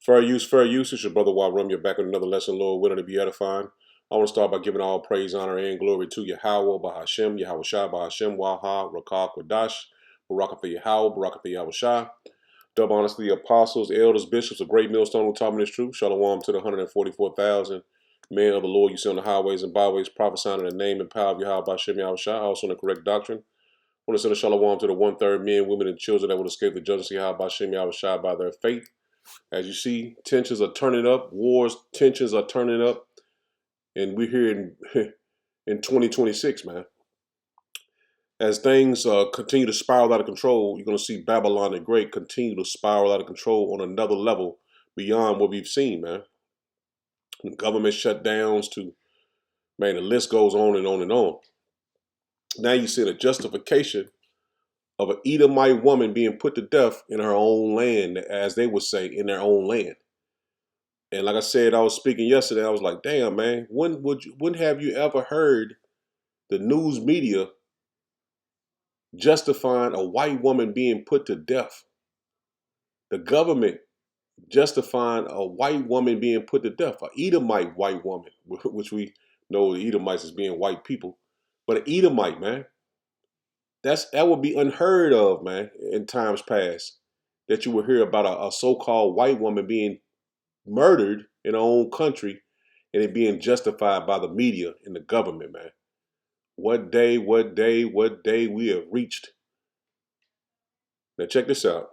Fair use, fair use. It's your brother Warum. You're back with another lesson, Lord, willing to be edifying. I want to start by giving all praise, honor, and glory to Yahweh, Bahashem, Yahweh Shai, Bahashem, Waha, Rakak, Wadash, Baraka for Yahweh, Baraka for Yahweh Shai. Double honors to the apostles, elders, bishops, a great millstone who taught me this truth. Shalom to the 144,000 men of the Lord you see on the highways and byways, prophesying in the name and power of Yahweh, Bahashem, Yahweh Shai, also in the correct doctrine. I want to send a shalom to the one-third men, women, and children that will escape the judgment of Yahweh, Bahashem, Yahweh Shai by their faith. As you see, tensions are turning up. Wars, tensions are turning up. And we're here in 2026, man. As things continue to spiral out of control, you're going to see Babylon the Great continue to spiral out of control on another level beyond what we've seen, man. Government shutdowns to, man, the list goes on and on and on. Now you see the justification of an Edomite woman being put to death in her own land, as they would say, in their own land. And like I said, I was speaking yesterday. I was like, damn, man, when have you ever heard the news media justifying a white woman being put to death? The government justifying a white woman being put to death, an Edomite white woman, which we know the Edomites as being white people, but an Edomite, man. That would be unheard of, man, in times past, that you would hear about a so-called white woman being murdered in her own country and it being justified by the media and the government, man. What day we have reached. Now check this out.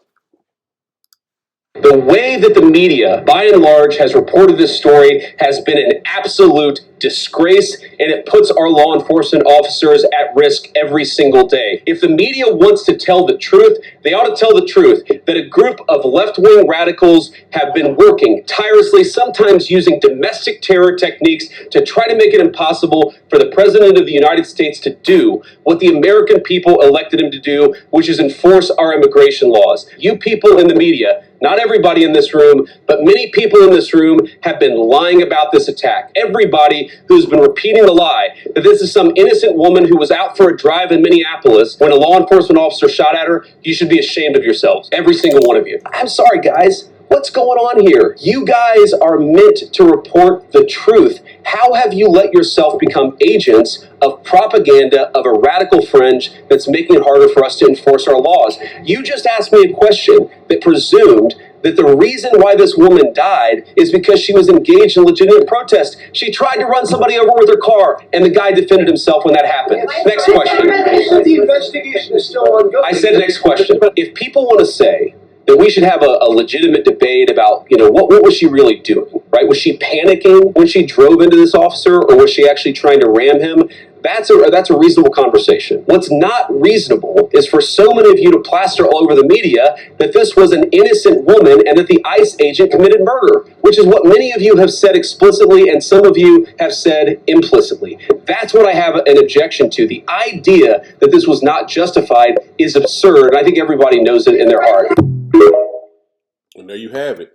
The way that the media, by and large, has reported this story has been an absolute disgrace, and it puts our law enforcement officers at risk every single day. If the media wants to tell the truth, they ought to tell the truth that a group of left-wing radicals have been working tirelessly, sometimes using domestic terror techniques to try to make it impossible for the President of the United States to do what the American people elected him to do, which is enforce our immigration laws. You people in the media, not everybody in this room, but many people in this room have been lying about this attack. Everybody who's been repeating the lie that this is some innocent woman who was out for a drive in Minneapolis when a law enforcement officer shot at her, you should be ashamed of yourselves. Every single one of you. I'm sorry, guys. What's going on here? You guys are meant to report the truth. How have you let yourself become agents of propaganda of a radical fringe that's making it harder for us to enforce our laws? You just asked me a question that presumed that the reason why this woman died is because she was engaged in legitimate protest. She tried to run somebody over with her car, and the guy defended himself when that happened. Next question. The investigation is still ongoing. I said next question. If people want to say that we should have a legitimate debate about, what was she really doing, right? Was she panicking when she drove into this officer, or was she actually trying to ram him? That's a reasonable conversation. What's not reasonable is for so many of you to plaster all over the media that this was an innocent woman and that the ICE agent committed murder, which is what many of you have said explicitly and some of you have said implicitly. That's what I have an objection to. The idea that this was not justified is absurd. I think everybody knows it in their heart. And there you have it.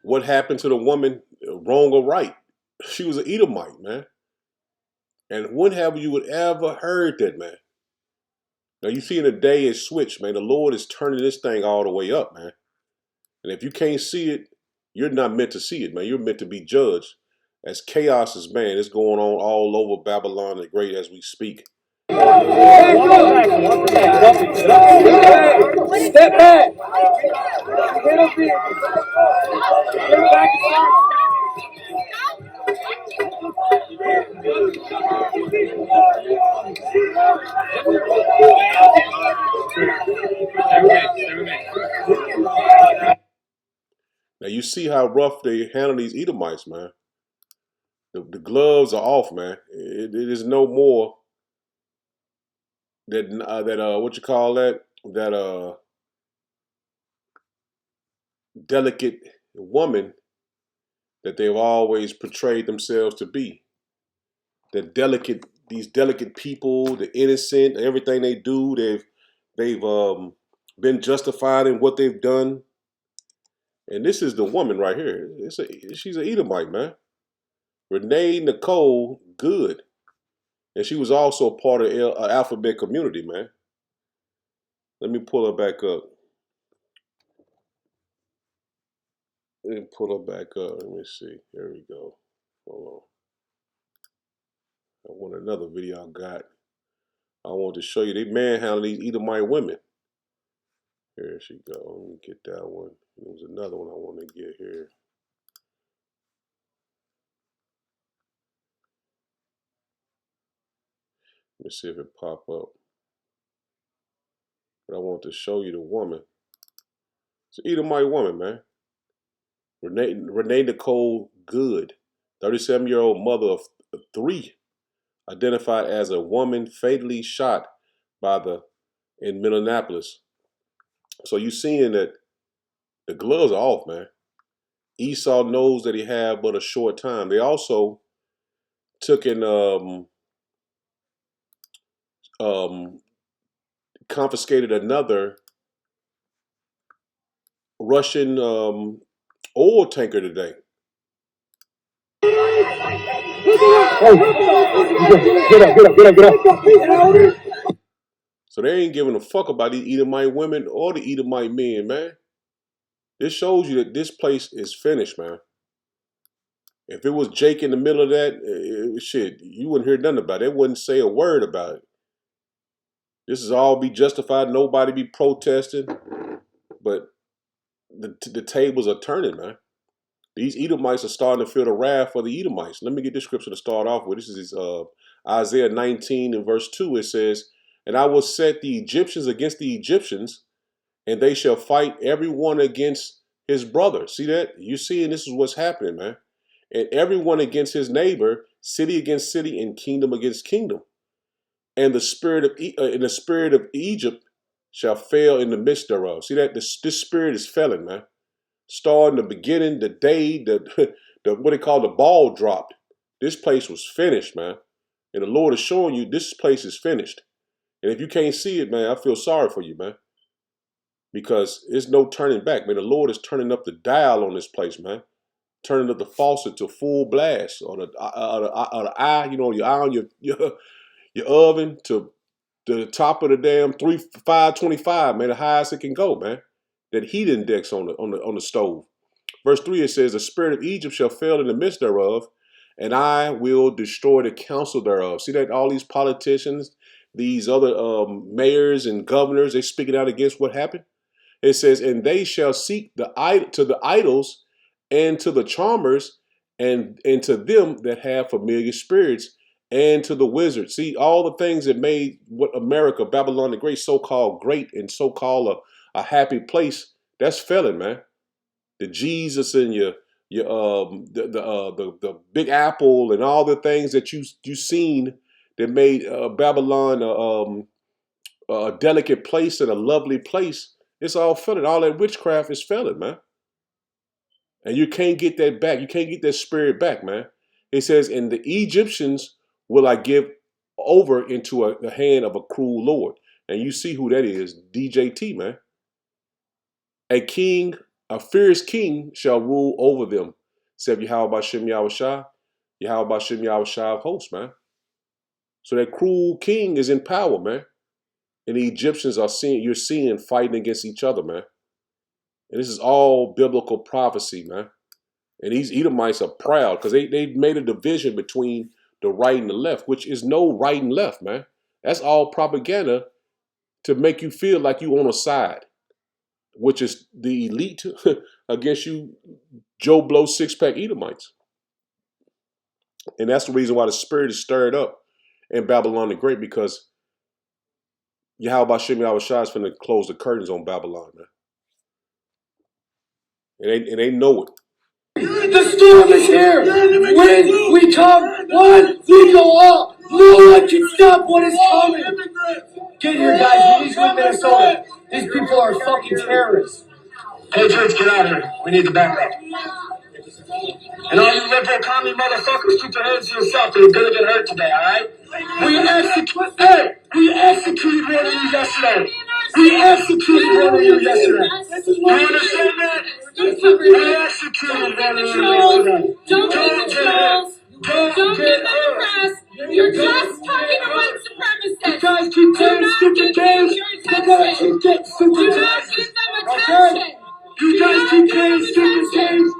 What happened to the woman, wrong or right? She was an Edomite, man. And when have you would ever heard that, man? Now you see in the day it switched, man. The Lord is turning this thing all the way up, man. And if you can't see it, you're not meant to see it, man. You're meant to be judged. As chaos is, man, it's going on all over Babylon the Great as we speak. Step back. Get up here. Get back. Now you see how rough they handle these Edomites, man. The gloves are off, man. It is no more that what you call that delicate woman that they've always portrayed themselves to be. These delicate people, the innocent, everything they do, they've been justified in what they've done. And this is the woman right here. She's an Edomite, man. Renee Nicole Good. And she was also part of the alphabet community, man. Let me pull her back up. Let me pull her back up. Let me see. Here we go. Hold on. I want another video I got. I want to show you they manhandling these Edomite women. Here she go. Let me get that one. There was another one I want to get here. Let me see if it pop up. But I want to show you the woman. It's an Edomite woman, man. Renee Nicole Good, 37-year-old mother of 3, identified as a woman fatally shot in Minneapolis. So you seeing that the gloves are off, man. Esau knows that he had but a short time. They also took and confiscated another Russian oil tanker today. Get up. So they ain't giving a fuck about these Edomite women or the Edomite men, man. This shows you that this place is finished, man. If it was Jake in the middle of that, shit, you wouldn't hear nothing about it. They wouldn't say a word about it. This is all be justified. Nobody be protesting. But the tables are turning, man. These Edomites are starting to feel the wrath for the Edomites. Let me get this scripture to start off with. This is Isaiah 19 and verse 2. It says, "And I will set the Egyptians against the Egyptians, and they shall fight everyone against his brother." See that? You seeing this is what's happening, man. And everyone against his neighbor, city against city, and kingdom against kingdom. And the spirit of Egypt shall fail in the midst thereof. See that? This spirit is failing, man. Starting the beginning, the day, the what they call the ball dropped. This place was finished, man. And the Lord is showing you this place is finished. And if you can't see it, man, I feel sorry for you, man. Because there's no turning back, man. The Lord is turning up the dial on this place, man. Turning up the faucet to full blast, or the eye, you know, your eye on your oven to the top of the damn 525, man, the highest it can go, man. That heat index on the stove. Verse 3, it says, "The spirit of Egypt shall fail in the midst thereof, and I will destroy the counsel thereof." See that all these politicians, these other mayors and governors, they speaking out against what happened. It says, "And they shall seek to the idols and to the charmers and to them that have familiar spirits and to the wizards." See, all the things that made what America, Babylon the Great, so-called great and so-called a happy place, that's failing, man. The Jesus and the Big Apple and all the things that you seen that made Babylon a delicate place and a lovely place, it's all failing. All that witchcraft is failing, man. And you can't get that back. You can't get that spirit back, man. It says, "And the Egyptians will I give over into the hand of a cruel Lord." And you see who that is, DJT, man. "A king, a fierce king shall rule over them," said Yahweh Bashem Yahushua, Yahweh Bashem Yahushua of hosts, man. So that cruel king is in power, man. And the Egyptians you're seeing fighting against each other, man. And this is all biblical prophecy, man. And these Edomites are proud because they made a division between the right and the left, which is no right and left, man. That's all propaganda to make you feel like you on a side, which is the elite against you Joe Blow six-pack Edomites. And that's the reason why the spirit is stirred up in Babylon the Great, because Yahweh Bashem Yahushua is finna close the curtains on Babylon, man. And they know it. The storm is here. When we come, one, we go up. No one can stop what is coming. Get here, guys. We need you in Minnesota. These people are fucking terrorists. Patriots, get out of here. We need the backup. And all you liberal commie motherfuckers, keep your hands to yourself. You're gonna get hurt today, alright? We executed one of you yesterday. We executed one of you yesterday. You understand that? We executed one of you yesterday. Don't get the trolls. Don't give them the press. You're just talking to white supremacists. You guys keep getting stupid games. You guys keep getting stupid games. Do not give them attention. You guys keep getting stupid games.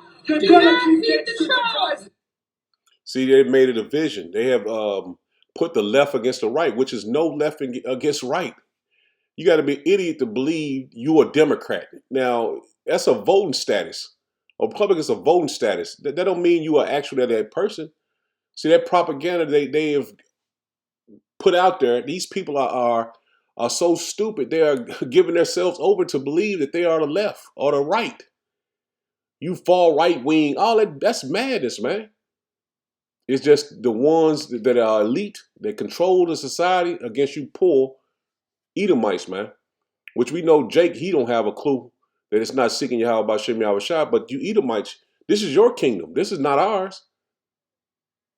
See, they made a division. They have put the left against the right, which is no left against right. You got to be an idiot to believe you're a Democrat. Now, that's a voting status. A Republican is a voting status. That don't mean you are actually that person. See, that propaganda they have put out there, these people are so stupid. They are giving themselves over to believe that they are the left or the right. You fall right wing, all that's madness, man. It's just the ones that are elite, that control the society against you poor Edomites, man. Which we know Jake, he don't have a clue that it's not seeking Yahweh by Shem Yahweh Shah, but you Edomites, this is your kingdom. This is not ours.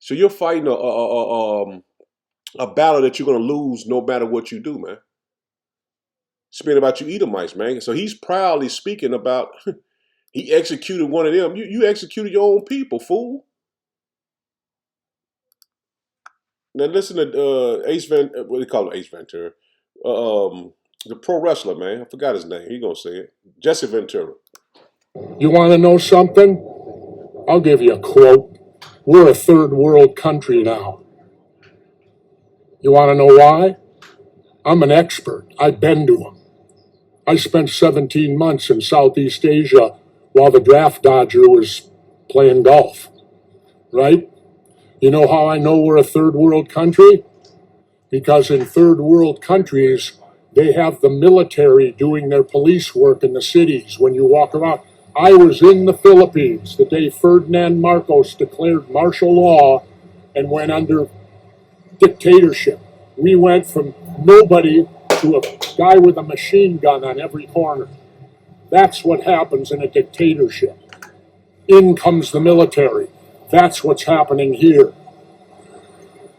So you're fighting a battle that you're going to lose no matter what you do, man. Speaking about you Edomites, man. So he's proudly speaking about he executed one of them. You executed your own people, fool. Now listen to Ace Van, what do you call him, Ace Ventura? The pro wrestler, man. I forgot his name. He gonna say it. Jesse Ventura. You want to know something? I'll give you a quote. We're a third world country now. You want to know why? I'm an expert. I've been to them. I spent 17 months in Southeast Asia while the draft dodger was playing golf, right? You know how I know we're a third world country? Because in third world countries, they have the military doing their police work in the cities when you walk around. I was in the Philippines the day Ferdinand Marcos declared martial law and went under dictatorship. We went from nobody to a guy with a machine gun on every corner. That's what happens in a dictatorship. In comes the military. That's what's happening here.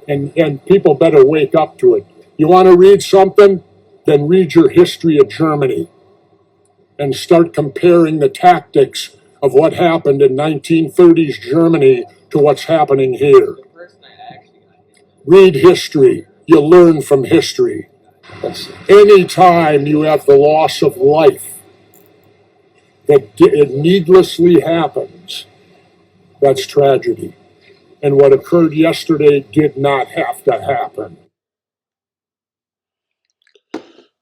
And people better wake up to it. You want to read something? Then read your history of Germany and start comparing the tactics of what happened in 1930s Germany to what's happening here. Read history. You learn from history. Anytime you have the loss of life that it needlessly happens, that's tragedy. And what occurred yesterday did not have to happen.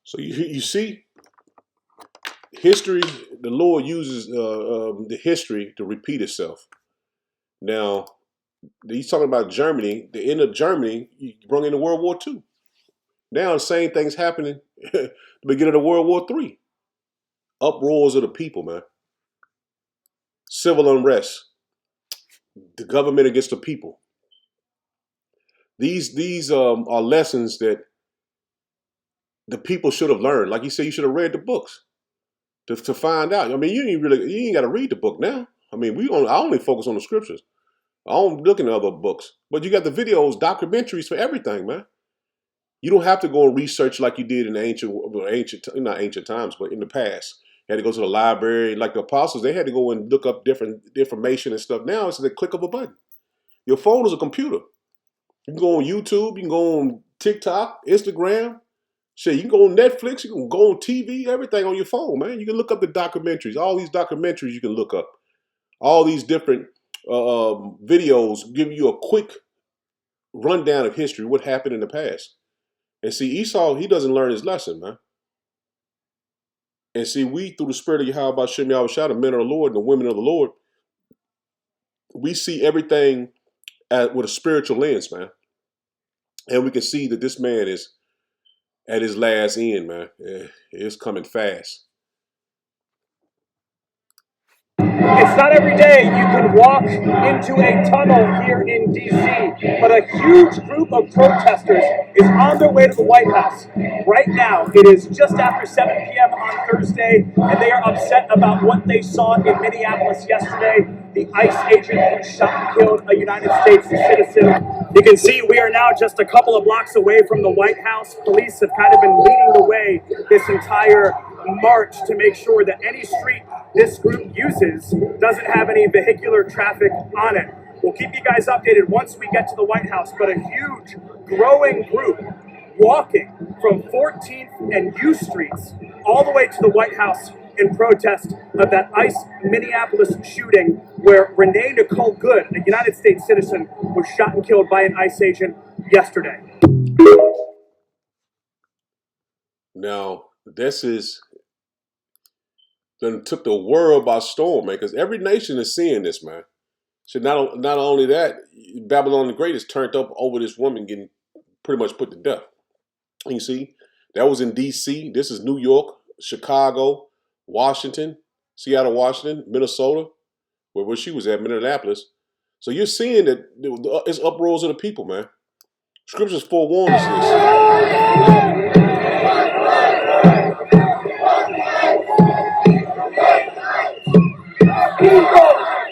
So you see, history, the Lord uses the history to repeat itself. Now, he's talking about Germany. The end of Germany, you brought into World War II. Now the same thing's happening the beginning of World War III. Uproars of the people, man. Civil unrest. The government against the people. These are lessons that the people should have learned. Like you said, you should have read the books to find out. I mean, you ain't got to read the book now. I mean, I only focus on the scriptures. I don't look at other books. But you got the videos, documentaries for everything, man. You don't have to go and research like you did in not ancient times, but in the past. You had to go to the library. Like the apostles, they had to go and look up different information and stuff. Now it's the click of a button. Your phone is a computer. You can go on YouTube. You can go on TikTok, Instagram. Shit, you can go on Netflix. You can go on TV. Everything on your phone, man. You can look up the documentaries. All these documentaries you can look up. All these different videos give you a quick rundown of history, what happened in the past. And see, Esau, he doesn't learn his lesson, man. And see, we, through the spirit of Yahweh, Shem Yahweh Shah, the men of the Lord and the women of the Lord, we see everything with a spiritual lens, man. And we can see that this man is at his last end, man. It's coming fast. It's not every day you can walk into a tunnel here in D.C., but a huge group of protesters is on their way to the White House. Right now, it is just after 7 p.m. on Thursday, and they are upset about what they saw in Minneapolis yesterday. The ICE agent who shot and killed a United States citizen. You can see we are now just a couple of blocks away from the White House. Police have kind of been leading the way this entire march to make sure that any street this group uses doesn't have any vehicular traffic on it. We'll keep you guys updated once we get to the White House, but a huge growing group walking from 14th and U Streets all the way to the White House in protest of that ICE Minneapolis shooting where Renee Nicole Good, a United States citizen, was shot and killed by an ICE agent yesterday. Now, this is then took the world by storm, man, because every nation is seeing this, man. So not only that, Babylon the Great is turned up over this woman getting pretty much put to death. You see, that was in D.C. This is New York, Chicago, Washington, Seattle, Washington, Minnesota, where she was at, Minneapolis. So you're seeing that it's uproars of the people, man. Scriptures forewarn us this.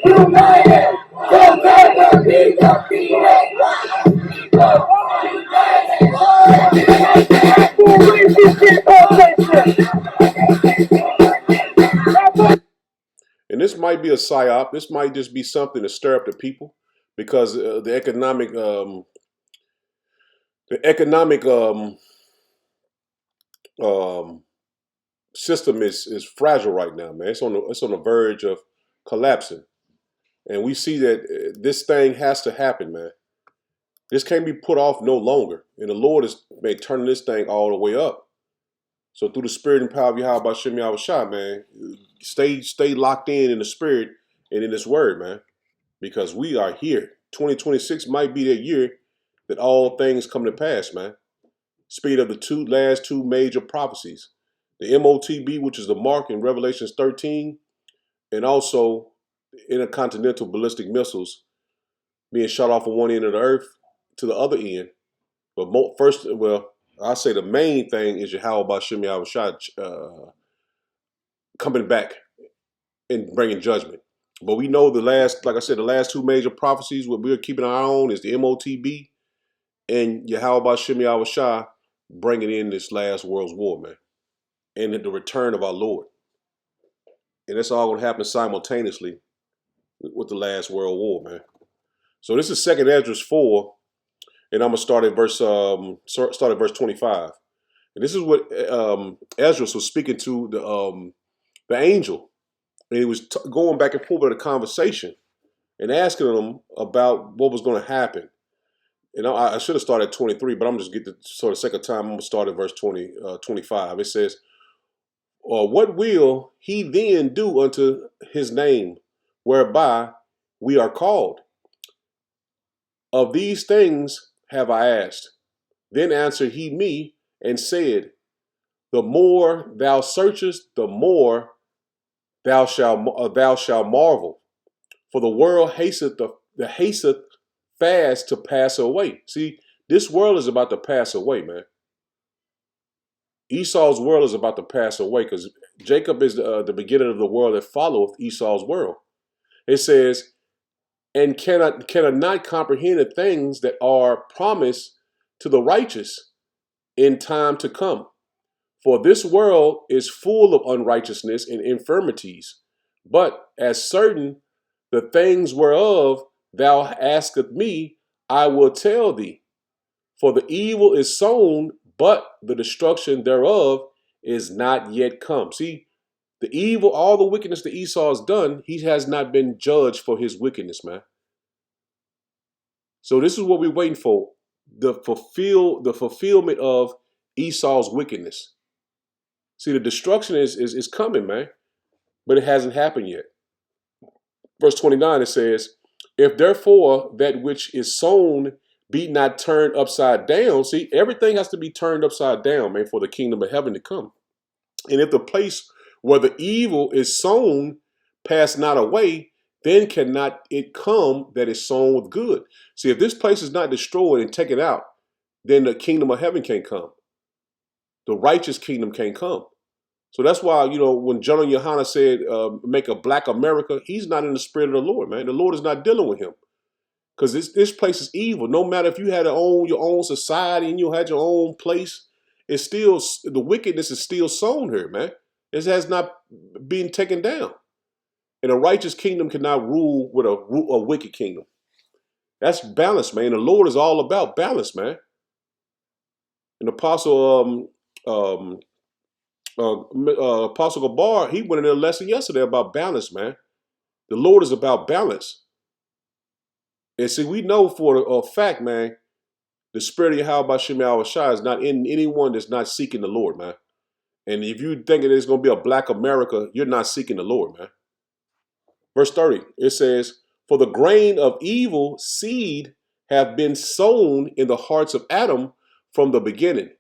United, forever be defeated. And this might be a psyop. This might just be something to stir up the people, because the economic system is fragile right now, man. It's on the verge of collapsing, and we see that this thing has to happen, man. This can't be put off no longer, and the Lord is turning this thing all the way up. So through the spirit and power of Yahweh Bashem Yahushua, man, stay locked in the spirit and in this word, man, because we are here. 2026 might be that year that all things come to pass, man. Speed of the last two major prophecies. The MOTB, which is the mark in Revelations 13, and also intercontinental ballistic missiles being shot off from one end of the earth to the other end. But I say the main thing is Yahweh Bashem Yahushua coming back and bringing judgment. But we know the last two major prophecies, what we're keeping our eye on is the MOTB and Yahweh Bashem Yahushua bringing in this last world's war, man, and the return of our Lord. And that's all going to happen simultaneously with the last world war, man. So this is 2nd Esdras 4, and I'm going to start at verse 25. And this is what Esdras was speaking to the angel. And he was going back and forth with a conversation and asking him about what was going to happen. And I should have started at 23, but I'm just get the sort of second time. I'm going to start at verse 25. It says, what will he then do unto his name, whereby we are called? Of these things have I asked. Then answered he me and said, the more thou searchest, the more thou shalt marvel. For the world hasteth fast to pass away. See, this world is about to pass away, man. Esau's world is about to pass away because Jacob is the beginning of the world that followeth Esau's world. It says, and cannot not comprehend the things that are promised to the righteous in time to come. For this world is full of unrighteousness and infirmities. But as certain the things whereof thou askest me, I will tell thee. For the evil is sown, but the destruction thereof is not yet come. See, the evil, all the wickedness that Esau has done, he has not been judged for his wickedness, man. So this is what we're waiting for, the fulfillment of Esau's wickedness. See, the destruction is coming, man, but it hasn't happened yet. Verse 29, it says, if therefore that which is sown be not turned upside down. See, everything has to be turned upside down, man, for the kingdom of heaven to come. And if the place where the evil is sown pass not away, then cannot it come that is sown with good. See, if this place is not destroyed and taken out, then the kingdom of heaven can't come. The righteous kingdom can't come. So that's why, when John and Johanna said, make a black America, he's not in the spirit of the Lord, man. The Lord is not dealing with him. Because this place is evil. No matter if you had your own society and you had your own place, it's still, the wickedness is still sown here, man. It has not been taken down. And a righteous kingdom cannot rule with a wicked kingdom. That's balance, man. The Lord is all about balance, man. And Apostle Apostle Gabar, he went in a lesson yesterday about balance, man. The Lord is about balance. And see, we know for a fact, man, the spirit of Yahweh Shem Shai is not in anyone that's not seeking the Lord, man. And if you think there's going to be a black America, you're not seeking the Lord, man. Verse 30, it says, "For the grain of evil seed have been sown in the hearts of Adam from the beginning.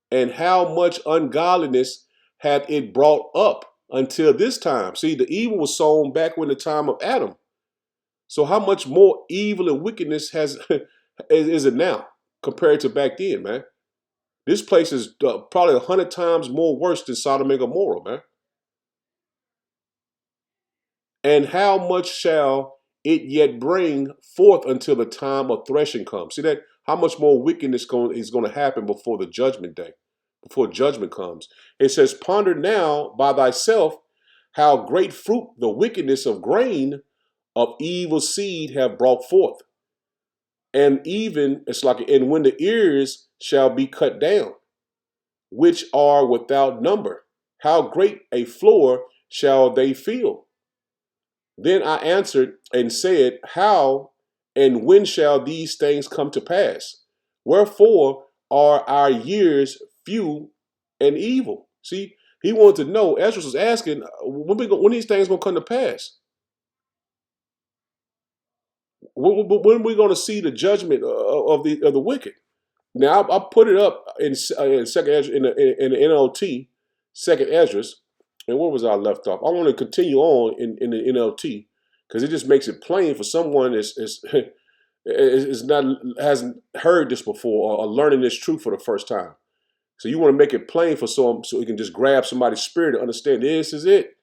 And how much ungodliness hath it brought up until this time?" See, the evil was sown back when the time of Adam. So how much more evil and wickedness has is it now compared to back then, man? This place is probably 100 times more worse than Sodom and Gomorrah, man. "And how much shall it yet bring forth until the time of threshing comes?" See that? How much more wickedness is going to happen before the judgment day, before judgment comes. It says, "Ponder now by thyself how great fruit the wickedness of grain of evil seed have brought forth. And even, it's like, and when the ears shall be cut down, which are without number, how great a floor shall they fill? Then I answered and said, How and when shall these things come to pass? Wherefore are our years few and evil?" See, he wanted to know. Ezra was asking, when these things going to come to pass? When are we going to see the judgment of the wicked? Now I put it up in second Ezra, in the NLT, second Esdras, and where was I left off? I want to continue on in the NLT because it just makes it plain for someone is not hasn't heard this before or learning this truth for the first time. So you want to make it plain for so you can just grab somebody's spirit and understand this is it.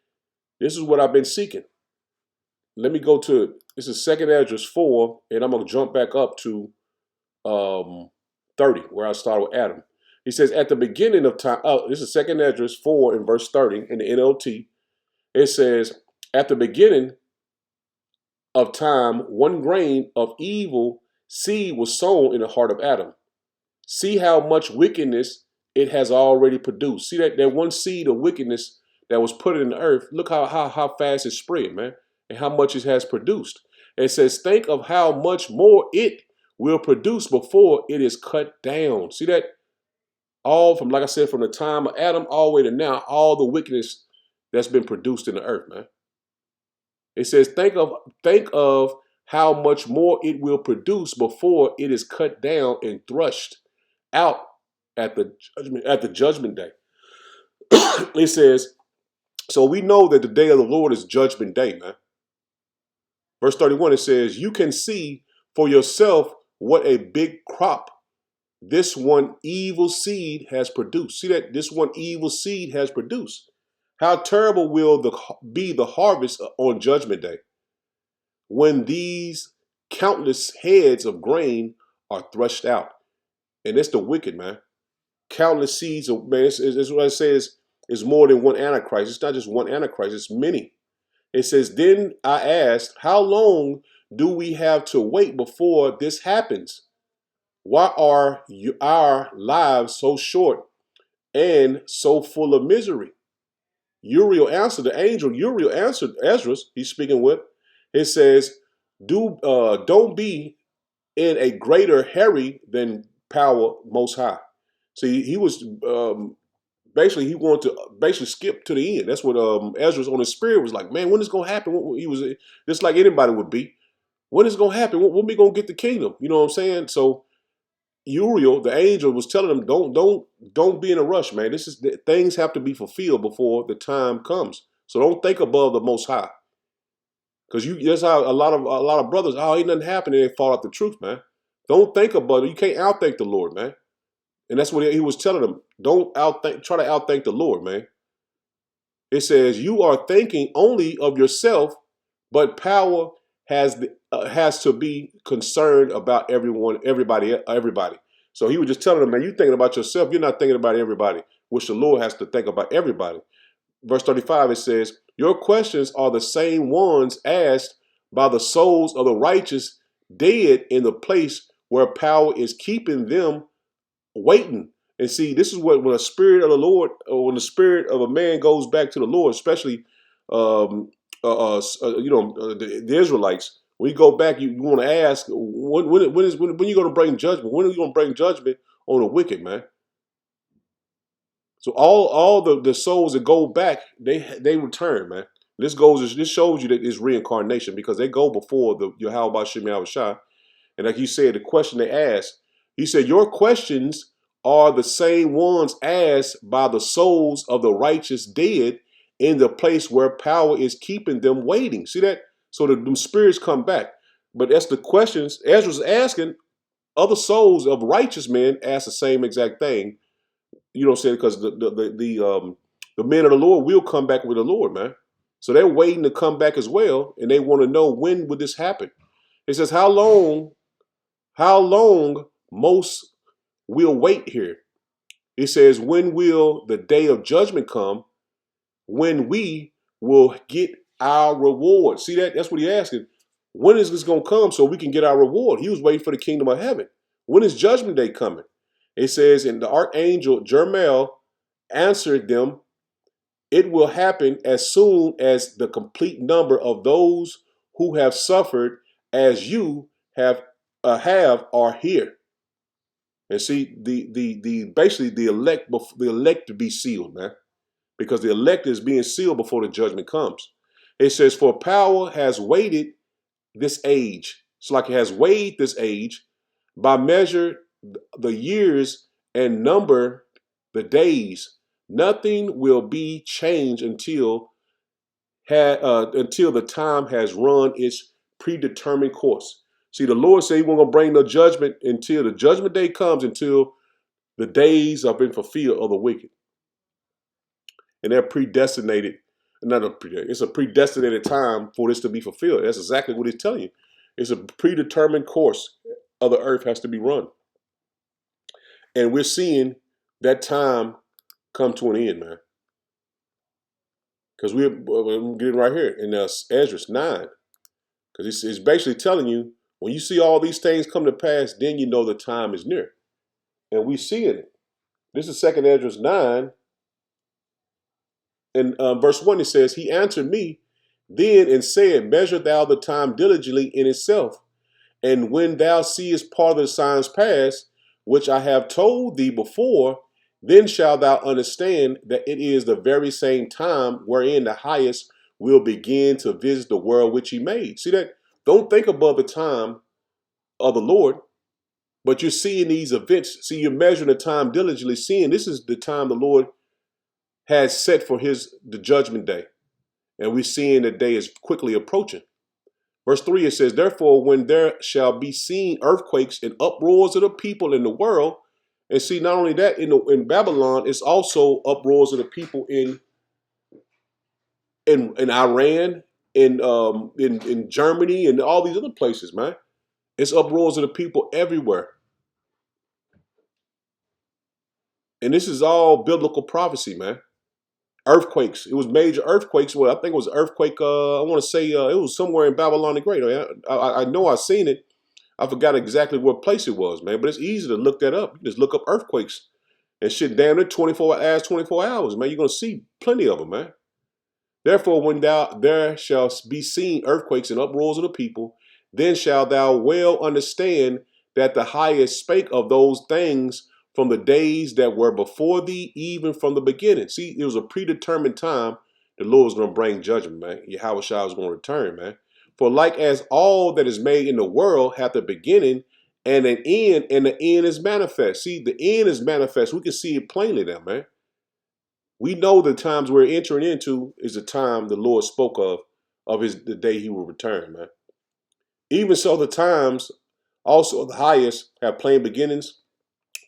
This is what I've been seeking. Let me go to this is second Esdras 4, and I'm gonna jump back up to 30, where I started with Adam. He says, "At the beginning of time," oh, this is second Esdras 4 and verse 30 in the NLT. It says, "At the beginning of time, one grain of evil seed was sown in the heart of Adam. See how much wickedness it has already produced." See that one seed of wickedness that was put in the earth. Look how fast it spread, man, and how much it has produced. It says, "Think of how much more it will produce before it is cut down." See that? All from, like I said, from the time of Adam all the way to now, all the wickedness that's been produced in the earth, man. It says, think of how much more it will produce before it is cut down and thrust out at the judgment day. It says, so we know that the day of the Lord is judgment day, man. Verse 31, it says, "You can see for yourself what a big crop this one evil seed has produced." See that? This one evil seed has produced. How terrible will be the harvest on judgment day when these countless heads of grain are threshed out. And it's the wicked, man. Countless seeds of, man, it's what it says is more than one Antichrist. It's not just one Antichrist, it's many. It says, "Then I asked, how long do we have to wait before this happens? Why are our lives so short and so full of misery?" Uriel answered, the angel Uriel answered Esdras, he's speaking with, it says, don't be in a greater hurry than power most high. See, he was basically, he wanted to basically skip to the end. That's what Esdras on his spirit was like, man, when is going to happen? He was just like anybody would be. When is it going to happen? When we going to get the kingdom? You know what I'm saying? So Uriel, the angel, was telling him, don't be in a rush, man. Things have to be fulfilled before the time comes. So don't think above the Most High, because that's how a lot of brothers, oh, ain't nothing happening, they fall out the truth, man. Don't think above it. You can't outthink the Lord, man. And that's what he was telling them. Don't try to outthink the Lord, man. It says, "You are thinking only of yourself, but power has to be concerned about everybody. So he was just telling them, man, you're thinking about yourself. You're not thinking about everybody, which the Lord has to think about everybody." Verse 35, it says, "Your questions are the same ones asked by the souls of the righteous dead in the place where power is keeping them waiting." And see, this is what when a spirit of the Lord, or when the spirit of a man goes back to the Lord, especially, the Israelites. When you go back, you want to ask, when you going to bring judgment? When are you going to bring judgment on the wicked, man? So all the souls that go back, they return, man. This shows you that it's reincarnation because they go before the Yahweh Shem Yahweh Shai. And like you said, the question they asked, he said, your questions are the same ones asked by the souls of the righteous dead in the place where power is keeping them waiting. See that? So the spirits come back. But that's the questions Ezra's asking. Other souls of righteous men ask the same exact thing. You know what I'm saying? Because the men of the Lord will come back with the Lord, man. So they're waiting to come back as well, and they want to know when would this happen. It says, how long most will wait here? It says, when will the day of judgment come? When we will get our reward. See that? That's what he's asking. When is this going to come so we can get our reward? He was waiting for the kingdom of heaven. When is judgment day coming? It says, and the archangel Jermel answered them, it will happen as soon as the complete number of those who have suffered as you have are here. And see, the basically the elect to be sealed, man, because the elect is being sealed before the judgment comes. It says, for power has waited this age. It's like it has weighed this age by measure the years and number the days. Nothing will be changed until the time has run its predetermined course. See, the Lord said he wasn't going to bring no judgment until the judgment day comes, until the days have been fulfilled of the wicked. And they're predestinated. It's a predestinated time for this to be fulfilled. That's exactly what he's telling you. It's a predetermined course of the earth has to be run. And we're seeing that time come to an end, man. Because we're getting right here in Ezra 9. Because it's basically telling you, when you see all these things come to pass, then you know the time is near. And we see it. This is 2nd Ezra 9. And verse 1, it says, he answered me then and said, measure thou the time diligently in itself. And when thou seest part of the signs pass, which I have told thee before, then shalt thou understand that it is the very same time wherein the highest will begin to visit the world which he made. See that? Don't think above the time of the Lord, but you're seeing these events. See, you're measuring the time diligently, seeing this is the time the Lord has set for the judgment day. And we're seeing the day is quickly approaching. Verse 3, it says, therefore, when there shall be seen earthquakes and uproars of the people in the world, and see, not only that, in Babylon, it's also uproars of the people in Iran, in Germany, and all these other places, man. It's uproars of the people everywhere. And this is all biblical prophecy, man. Earthquakes. It was major earthquakes. Well, I think it was an earthquake. I want to say it was somewhere in Babylon the Great. I know I've seen it. I forgot exactly what place it was, man. But it's easy to look that up. You just look up earthquakes and shit. Damn it, 24 hours, man. You're gonna see plenty of them, man. Therefore, when there shall be seen earthquakes and uproars of the people, then shalt thou well understand that the highest spake of those things from the days that were before thee, even from the beginning. See, it was a predetermined time the Lord was going to bring judgment, man. Yahweh Shai was going to return, man. For like as all that is made in the world hath a beginning and an end, and the end is manifest. See, the end is manifest. We can see it plainly now, man. We know the times we're entering into is the time the Lord spoke of the day he will return, man. Even so, the times also of the highest have plain beginnings,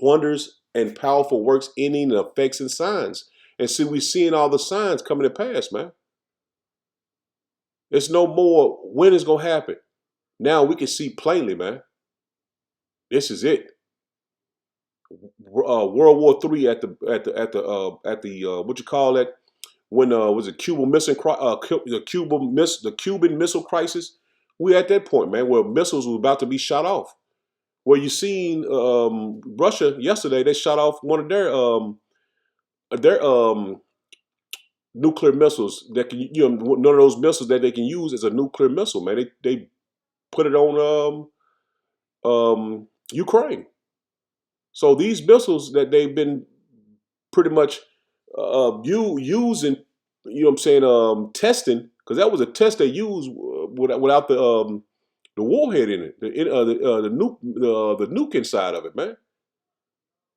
wonders, and powerful works, ending in effects and signs. And see, we're seeing all the signs coming to pass, man. There's no more when it's gonna happen. Now we can see plainly, man. This is it. World War III at the what you call that? When was it Cuban Missile Crisis? We at that point, man, where missiles were about to be shot off. where you seen Russia yesterday. They shot off one of their nuclear missiles that can, one of those missiles that they can use as a nuclear missile. Man, they put it on Ukraine. So these missiles that they've been pretty much using, you know what I'm saying, testing, because that was a test they used without the warhead in it, the nuke inside of it, man.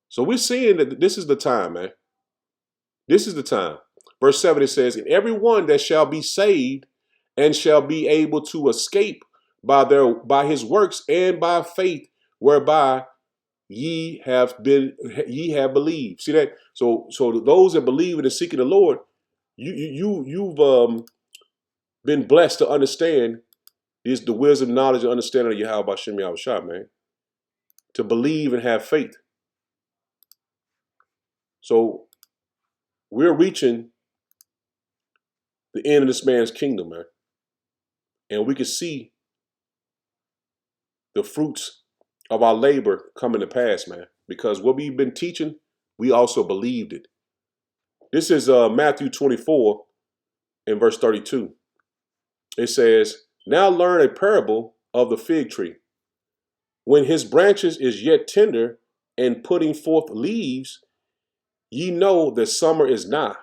So we're seeing that this is the time, man. This is the time. Verse 7, it says, and everyone that shall be saved and shall be able to escape by his works and by faith whereby ye have believed. See that? So those that believe and are seeking the Lord, you've been blessed to understand the wisdom, knowledge, and understanding of Yahweh Shem Yahushua, man. To believe and have faith. So we're reaching the end of this man's kingdom, man. And we can see the fruits of our labor coming to pass, man. Because what we've been teaching, we also believed it. This is Matthew 24 and verse 32. It says, now learn a parable of the fig tree. When his branches is yet tender and putting forth leaves, ye know that summer is nigh.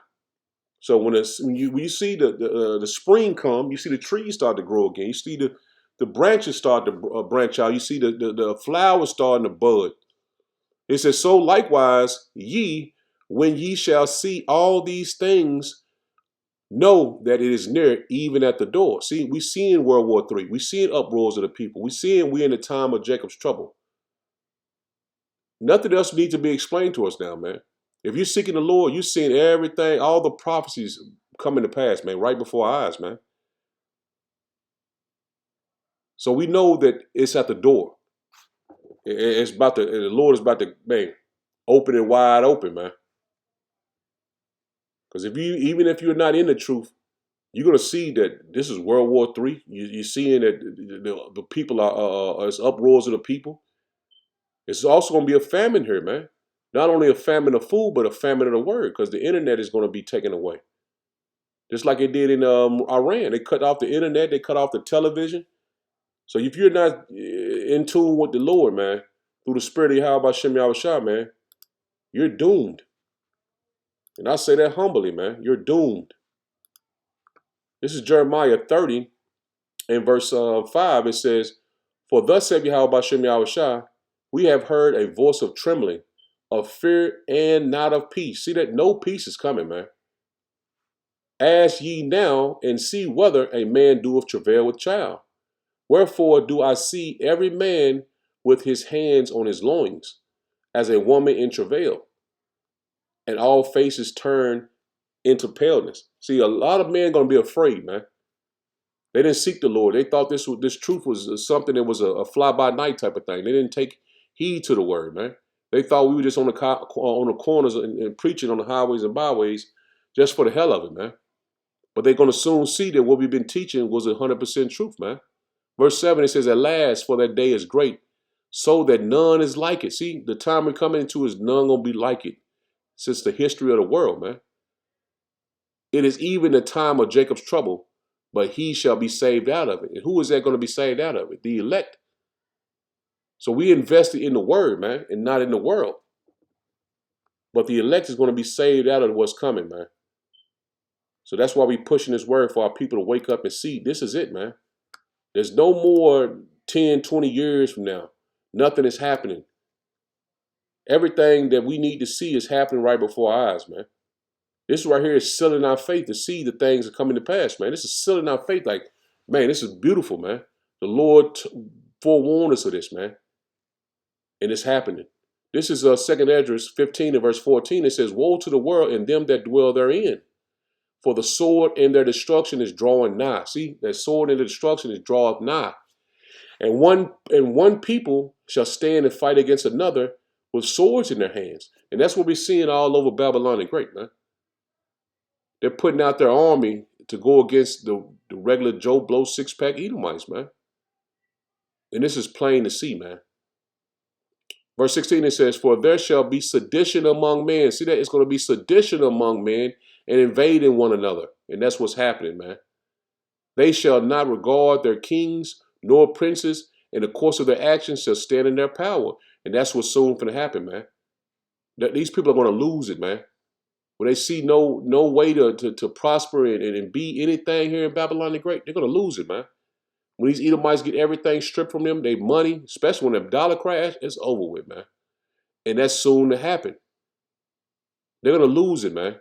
So when you see the spring come, you see the trees start to grow again. You see the branches start to branch out. You see the flowers starting to bud. It says, so likewise ye, when ye shall see all these things, know that it is near, even at the door. See, we seeing World War III. We seeing uproars of the people. We seeing we in the time of Jacob's trouble. Nothing else needs to be explained to us now, man. If you're seeking the Lord, you're seeing everything, all the prophecies coming to pass, man, right before our eyes, man. So we know that it's at the door. It's about to, the Lord is about to, man, open it wide open, man. Because even if you're not in the truth, you're gonna see that this is World War III. You're seeing that the people are it's uproars of the people. It's also gonna be a famine here, man. Not only a famine of food, but a famine of the word, because the internet is gonna be taken away. Just like it did in Iran. They cut off the internet, they cut off the television. So if you're not in tune with the Lord, man, through the spirit of Yahweh Shem Yahushua, man, you're doomed. And I say that humbly, man. You're doomed. This is Jeremiah 30 and verse 5. It says, for thus saith Yahweh Shem Yahushua, we have heard a voice of trembling, of fear and not of peace. See that? No peace is coming, man. Ask ye now and see whether a man doeth travail with child. Wherefore do I see every man with his hands on his loins, as a woman in travail, and all faces turn into paleness. See, a lot of men gonna be afraid, man. They didn't seek the Lord. They thought this truth was something that was a fly by night type of thing. They didn't take heed to the word, man. They thought we were just on the corners and preaching on the highways and byways just for the hell of it, man. But they're gonna soon see that what we've been teaching was 100% truth, man. Verse 7, it says, at last, for that day is great, so that none is like it. See, the time we're coming into is none gonna be like it since the history of the world, man. It is even the time of Jacob's trouble, but he shall be saved out of it. And who is that going to be saved out of it? The elect. So we invested in the word, man, and not in the world. But the elect is going to be saved out of what's coming, man. So that's why we pushing this word for our people to wake up and see this is it, man. There's no more 10, 20 years from now. Nothing is happening. Everything that we need to see is happening right before our eyes, man. This right here is sealing our faith to see the things that are coming to pass, man. This is sealing our faith like, man, this is beautiful, man. The Lord forewarned us of this, man. And it's happening. This is 2nd Esdras 15 and verse 14. It says, woe to the world and them that dwell therein. For the sword in their destruction is drawing nigh. See, that sword in the destruction is drawing nigh. And one people shall stand and fight against another with swords in their hands. And that's what we're seeing all over Babylon the Great, man. They're putting out their army to go against the regular Joe Blow six-pack Edomites, man. And this is plain to see, man. Verse 16, it says, for there shall be sedition among men. See that? It's going to be sedition among men and invading one another. And that's what's happening, man. They shall not regard their kings nor princes, and the course of their actions shall stand in their power. And that's what's soon going to happen, man. That these people are going to lose it, man. When they see no way to prosper and be anything here in Babylon the Great, they're going to lose it, man. When these Edomites get everything stripped from them, their money, especially when the dollar crash, it's over with, man. And that's soon to happen. They're going to lose it, man.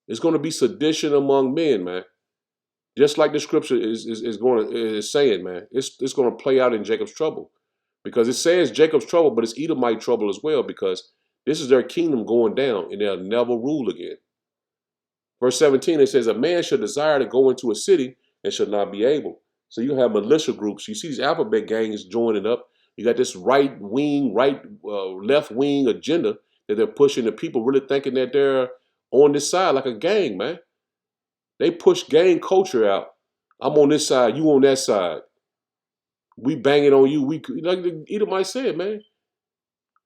It's going to be sedition among men, man. Just like the scripture is saying, man. It's going to play out in Jacob's trouble. Because it says Jacob's trouble, but it's Edomite trouble as well, because this is their kingdom going down, and they'll never rule again. Verse 17, it says, a man shall desire to go into a city and shall not be able. So you have militia groups. You see these alphabet gangs joining up. You got this left wing agenda that they're pushing. The people really thinking that they're on this side like a gang, man. They push gang culture out. I'm on this side, you on that side. We banging on you. We, like the Edomite said, man.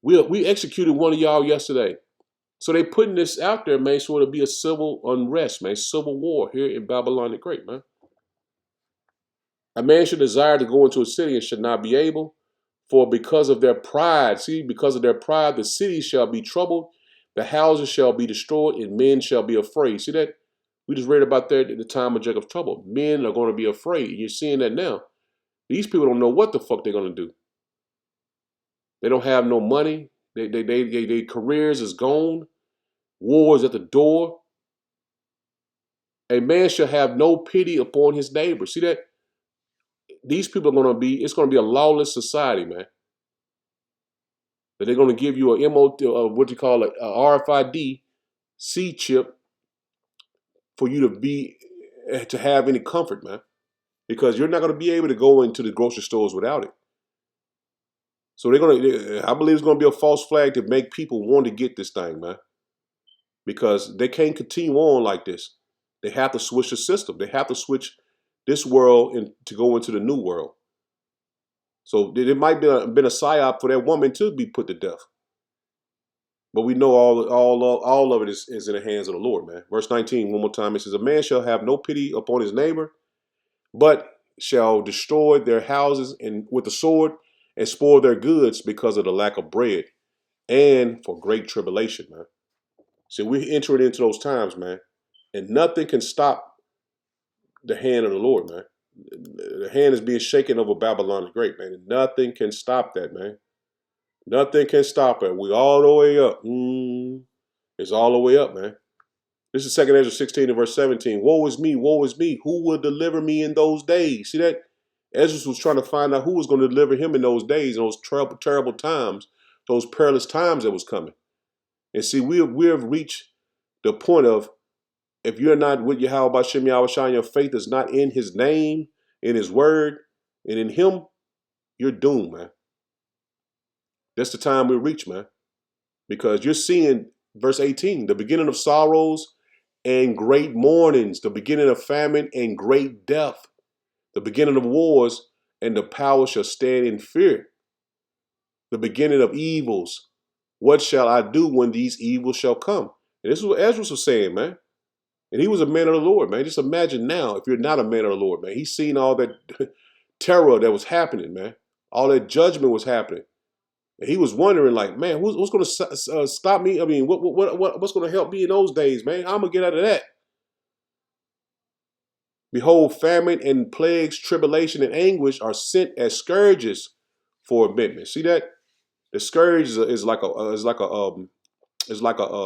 We executed one of y'all yesterday. So they putting this out there, man, so it'll be a civil unrest, man, civil war here in Babylon the Great, man. A man should desire to go into a city and should not be able, for because of their pride, see, because of their pride, the city shall be troubled, the houses shall be destroyed, and men shall be afraid. See that? We just read about that at the time of Jacob's trouble. Men are going to be afraid. You're seeing that now. These people don't know what the fuck they're going to do. They don't have no money. Their careers is gone. War is at the door. A man shall have no pity upon his neighbor. See that? These people are going to be, it's going to be a lawless society, man. That they're going to give you a what you call it, a RFID C chip for you to have any comfort, man. Because you're not going to be able to go into the grocery stores without it. So I believe it's going to be a false flag to make people want to get this thing, man. Because they can't continue on like this. They have to switch the system. They have to switch this world to go into the new world. So it might be been a psyop for that woman to be put to death. But we know all of it is in the hands of the Lord, man. Verse 19, one more time, it says, a man shall have no pity upon his neighbor, but shall destroy their houses with the sword and spoil their goods because of the lack of bread and for great tribulation, man. See, we're entering into those times, man, and nothing can stop the hand of the Lord, man. The hand is being shaken over Babylon the Great, man. And nothing can stop that, man. Nothing can stop it. We all the way up. It's all the way up, man. This is 2 Ezra 16 and verse 17. Woe is me, woe is me. Who will deliver me in those days? See that? Ezra was trying to find out who was going to deliver him in those days, in those terrible, terrible times, those perilous times that was coming. And see, we have reached the point of, if you're not with Yahweh Shem Yahushua, your faith is not in his name, in his word, and in him, you're doomed, man. That's the time we reach, man. Because you're seeing, verse 18, the beginning of sorrows and great mournings, the beginning of famine and great death, the beginning of wars, and the power shall stand in fear. The beginning of evils. What shall I do when these evils shall come? And this is what Ezra was saying, man. And he was a man of the Lord, man. Just imagine now, if you're not a man of the Lord, man. He's seen all that terror that was happening, man. All that judgment was happening. And he was wondering, like, man, what's going to stop me? I mean, what's going to help me in those days, man? I'm going to get out of that. Behold, famine and plagues, tribulation and anguish are sent as scourges for amendment. See that? The scourge is like a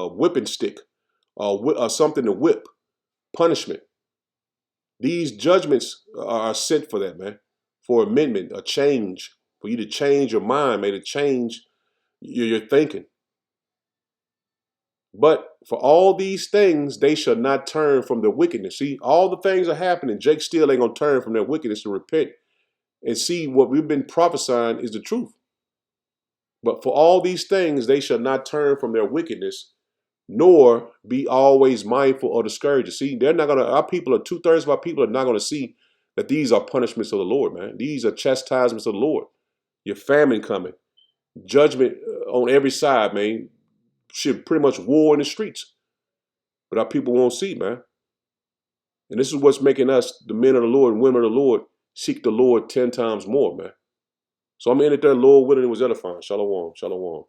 whipping stick, something to whip, punishment. These judgments are sent for that, man, for amendment, a change, for you to change your mind, man, to change your thinking. But for all these things, they shall not turn from their wickedness. See, all the things are happening. Jake still ain't going to turn from their wickedness to repent and see what we've been prophesying is the truth. But for all these things, they shall not turn from their wickedness, nor be always mindful of the scourges. See, they're not going to, our people are, 2/3 of our people are not going to see that these are punishments of the Lord, man. These are chastisements of the Lord. Your famine coming. judgment on every side, man. Shit, pretty much war in the streets. But our people won't see, man. And this is what's making us, the men of the Lord and women of the Lord, seek the Lord 10 times more, man. So I'm in it there, Lord willing, it was edifying. Shalom, shalom.